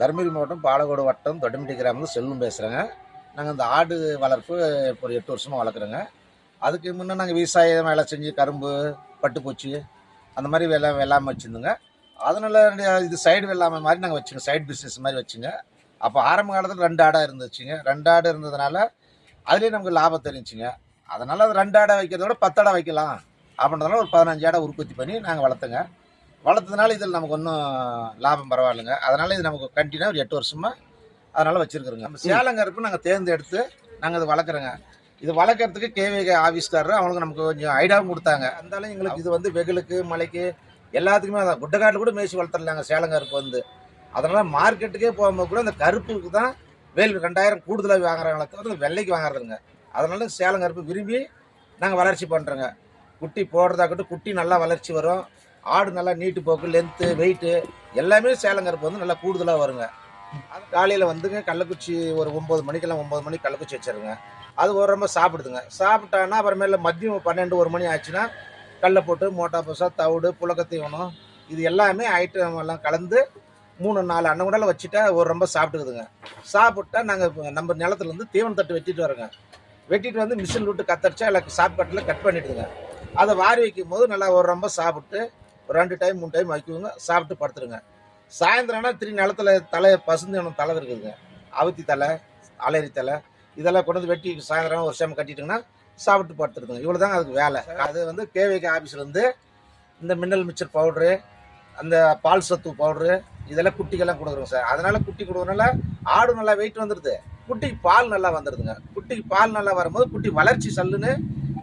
தருமபுரி மாவட்டம் பாலக்கோடு வட்டம் தொட்டமிட்டி கிராமத்தில் செல்லும் பேசுகிறேங்க. நாங்கள் இந்த ஆடு வளர்ப்பு இப்போ ஒரு 8 வருஷமாக வளர்க்குறோங்க. அதுக்கு முன்னே நாங்கள் விவசாயம் வேலை செஞ்சு கரும்பு, பட்டுப்பூச்சி அந்த மாதிரி வெள்ளாமை வச்சுருந்தோங்க. அதனால் இது சைடு வெள்ளாமை மாதிரி நாங்கள் வச்சுங்க, சைடு பிஸ்னஸ் மாதிரி வச்சுங்க. அப்போ ஆரம்ப காலத்தில் 2 ஆடாக இருந்துச்சுங்க. 2 ஆடு இருந்ததுனால அதுலேயே நமக்கு லாபம் தெரிஞ்சுங்க. அதனால் அது 2 ஆடை வைக்கிறத விட 10 ஆடை வைக்கலாம் அப்படின்றதுனால ஒரு 15 ஆடை உற்பத்தி பண்ணி நாங்கள் வளர்த்துங்க. வளர்த்ததுனால இதில் நமக்கு ஒன்றும் லாபம் பரவாயில்லைங்க. அதனால் இது நமக்கு கண்டினியூ ஒரு 8 வருஷமாக அதனால் வச்சுருக்குறோங்க. நம்ம சேலங்கருப்பு நாங்கள் தேர்ந்தெடுத்து நாங்கள் அதை வளர்க்குறோங்க. இது வளர்க்குறதுக்கு கேவிகே ஆஃபீஸ்காரர் அவங்களுக்கு நமக்கு கொஞ்சம் ஐடியாவும் கொடுத்தாங்க. இருந்தாலும் எங்களுக்கு இது வந்து வெயிலுக்கு மழைக்கு எல்லாத்துக்குமே அதான் குட்டைக்காட்டில் கூட மேய்ச்சி வளர்த்துடலாங்க சேலங்கருப்பு வந்து. அதனால் மார்க்கெட்டுக்கே போகும்போது கூட அந்த கருப்புக்கு தான் வேல் 2000 கூடுதலாக வாங்குறாங்களே தவிர வெள்ளைக்கு வாங்குறதுங்க. அதனால சேலங்கருப்பு விரும்பி நாங்கள் வளர்ச்சி பண்ணுறோங்க. குட்டி போடுறதாக்கட்டும் குட்டி நல்லா வளர்ச்சி வரும். ஆடு நல்லா நீட்டு போக்கு லென்த்து வெயிட்டு எல்லாமே சேலங்கருப்பு வந்து நல்லா கூடுதலாக வருங்க. அது காலையில் வந்துங்க கள்ளக்குச்சி ஒரு 9 மணிக்கெல்லாம் 9 மணிக்கு கள்ளக்குச்சி வச்சிருங்க. அது ஒரு ரொம்ப சாப்பிடுதுங்க. சாப்பிட்டான்னா அப்புறமேல மதியம் 12 1 மணி ஆச்சுன்னா கடல போட்டு மோட்டா பசா தவிடு புழக்கத்தீவனம் இது எல்லாமே ஐட்டம் எல்லாம் கலந்து 3 4 அன்னக்கூடால வச்சுட்டா ஒரு ரொம்ப சாப்பிட்டுக்குதுங்க. சாப்பிட்டா நாங்கள் நம்ம நிலத்துலேருந்து தீவன தட்டு வெட்டிட்டு வரோங்க. வெட்டிட்டு வந்து மிஷின் விட்டு கத்தரிச்சா எல்லாம் சாப்பாட்டில் கட் பண்ணிட்டுதுங்க. அதை வாரி வைக்கும் போது நல்லா ஒரு ரொம்ப சாப்பிட்டு ஒரு 2 டைம் 3 டைம் வைக்குவோங்க. சாப்பிட்டு படுத்துருங்க. சாயந்தரம்னா நிலத்துல தலை பசுந்தீவனம் தலை இருக்குதுங்க. அவுத்தி தலை, அலரி தலை இதெல்லாம் கொண்டு வந்து வெட்டி சாயந்தரம் ஒரு சேம கட்டிட்டுங்கன்னா சாப்பிட்டு படுத்துருதுங்க. இவ்வளோ தாங்க அதுக்கு வேலை. அது வந்து கேவிகே ஆஃபீஸ்லேருந்து இந்த மினரல் மிக்சர் பவுட்ரு, அந்த பால் சத்து பவுட்ரு இதெல்லாம் குட்டிக்கெல்லாம் கொடுக்குறோங்க சார். அதனால் குட்டி கொடுக்குறதுனால ஆடு நல்லா வெயிட் வந்துடுது, குட்டிக்கு பால் நல்லா வந்துடுதுங்க. குட்டிக்கு பால் நல்லா வரும்போது குட்டி வளர்ச்சி சல்லுன்னு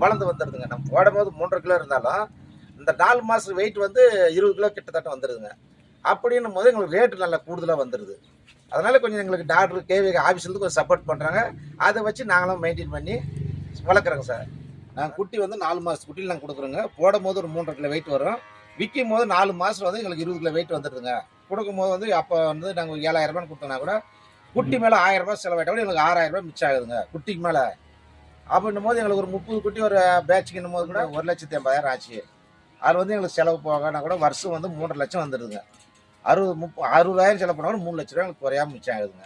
வளர்ந்து வந்துடுதுங்க. நம்ம போடும்போது 3.5 கிலோ இருந்தாலும் இந்த 4 மாதம் வெயிட் வந்து 20 கிலோ கிட்டத்தட்ட வந்துடுதுங்க. அப்படின்னும் போது எங்களுக்கு ரேட்டு நல்லா கூடுதலாக வந்துடுது. அதனால் கொஞ்சம் எங்களுக்கு டாக்டர் கேவிகே ஆஃபீஸ்லேருந்து கொஞ்சம் சப்போர்ட் பண்ணுறாங்க. அதை வச்சு நாங்களும் மெயின்டைன் பண்ணி வளர்க்குறோங்க சார். நாங்கள் குட்டி வந்து 4 மாதத்து குட்டியில் நாங்கள் கொடுக்குறோங்க. போடும் போது ஒரு 3.5 கிலோ வெயிட் வரும். விற்கும் போது 4 மாதம் வந்து எங்களுக்கு 20 கிலோ வெயிட் வந்துடுதுங்க. கொடுக்கும்போது வந்து அப்போ வந்து நாங்கள் 7,000 ரூபான்னு கொடுத்தோன்னா கூட குட்டி மேலே 1000 ரூபாய் செலவாயிட்டா கூட எங்களுக்கு 6,000 ரூபாய் மிச்சம் ஆகுதுங்க குட்டிக்கு மேலே. அப்படின்னும் போது எங்களுக்கு ஒரு 30 குட்டி ஒரு பேட்சுக்குன்னும் போது கூட 1,80,000 ஆச்சு. அது வந்து எங்களுக்கு செலவு போகனா கூட வருஷம் வந்து 3,00,000 வந்துடுதுங்க. 60,000 செலவு பண்ணால் கூட 3 லட்ச ரூபா எங்களுக்கு குறையாமல் மிச்சம் ஆகுதுங்க.